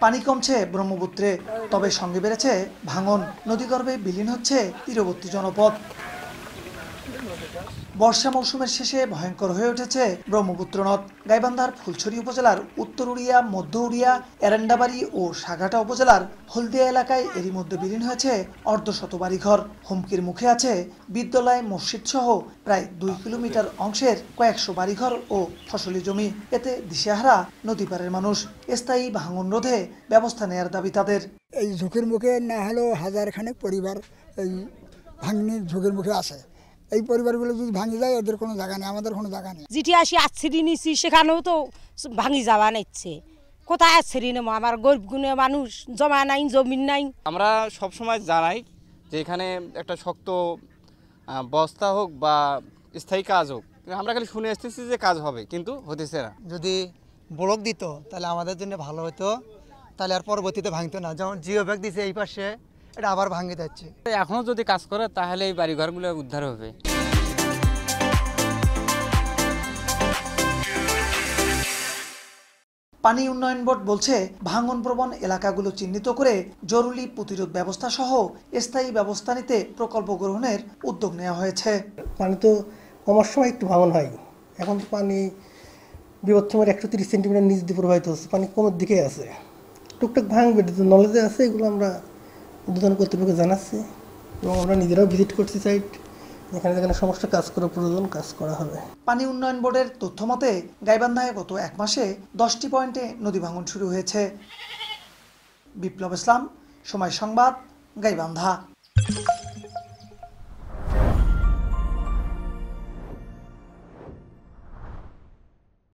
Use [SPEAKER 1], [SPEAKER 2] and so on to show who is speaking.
[SPEAKER 1] পানি কমছে ব্রহ্মপুত্রে, তবে সঙ্গে বেড়েছে ভাঙন। নদীগর্ভে বিলীন হচ্ছে তীরবর্তী জনপদ। বর্ষা মৌসুমের শেষে ভয়ঙ্কর হয়ে উঠেছে ব্রহ্মপুত্র নদ। গাইবান্ধার ফুলছড়ি উপজেলার উত্তর উড়িয়া, মধ্য উড়িয়া, এরেন্ডাবাড়ি ও সাঘাটা উপজেলার হলদিয়া এলাকায় এরই মধ্যে বিলীন হয়েছে অর্ধশত বাড়িঘর। হুমকির মুখে আছে বিদ্যালয়, মসজিদ সহ প্রায় 2 কিলোমিটার অংশের কয়েকশো বাড়িঘর ও ফসলি জমি। এতে দিশেহারা নদীপাড়ের মানুষ। স্থায়ী ভাঙন রোধে ব্যবস্থা নেয়ার দাবি তাদের।
[SPEAKER 2] এই ঝুঁকির মুখে না হলেও হাজারখানেক পরিবার এই ভাঙনির ঝুঁকির মুখে আছে। এই পরিবারগুলো যদি ভাঙি যায়, ওদের কোনো জায়গা নেই, আমাদের কোনো জায়গা নেই।
[SPEAKER 3] যেটি আসি আশ্রী নিচ্ছি, সেখানেও তো ভাঙি যাওয়া নিচ্ছে। কোথায় আশ্রী নেবো? আমার গরিব গুণে মানুষ, জমা নাই, জমিন নাই।
[SPEAKER 4] আমরা সবসময় জানাই যে এখানে একটা শক্ত বস্তা হোক বা স্থায়ী কাজ হোক, আমরা খালি শুনে আসতেছি যে কাজ হবে, কিন্তু হতেছে না।
[SPEAKER 5] যদি ব্লক দিত তাহলে আমাদের জন্য ভালো হতো, তাহলে আর পরবর্তীতে ভাঙতো না। যেমন জিও ব্যাগ দিছে এই পাশে, এটা আবার ভাঙে যাচ্ছে।
[SPEAKER 4] এখনও যদি কাজ করে তাহলে এই বাড়িঘরগুলো উদ্ধার হবে।
[SPEAKER 1] পানি উন্নয়ন বোর্ড বলছে, ভাঙন প্রবণ এলাকাগুলো চিহ্নিত করে জরুরি প্রতিরোধ ব্যবস্থা সহ স্থায়ী ব্যবস্থা নিতে প্রকল্প গ্রহণের উদ্যোগ নেওয়া হয়েছে।
[SPEAKER 6] পানি তো কমার সময় একটু ভাঙন হয়, এখন তো পানি বিপদসীমার 130 সেন্টিমিটার নিচ দিয়ে প্রবাহিত হচ্ছে, পানি কমের দিকে আছে, টুকটাক ভাঙবে, নলেজে আছে। এগুলো আমরা উদ্বোধন কর্তৃপক্ষকে জানাচ্ছি এবং আমরা নিজেরাও ভিজিট করছি সাইট, যেখানে যেখানে সমস্যা কাজ করা প্রয়োজন কাজ করা হবে।
[SPEAKER 1] পানি উন্নয়ন বোর্ডের তথ্য মতে গাইবান্ধায় গত 1 মাসে 10টি পয়েন্টে নদী ভাঙন শুরু হয়েছে। বিপ্লব ইসলাম, সময় সংবাদ, গাইবান্ধা।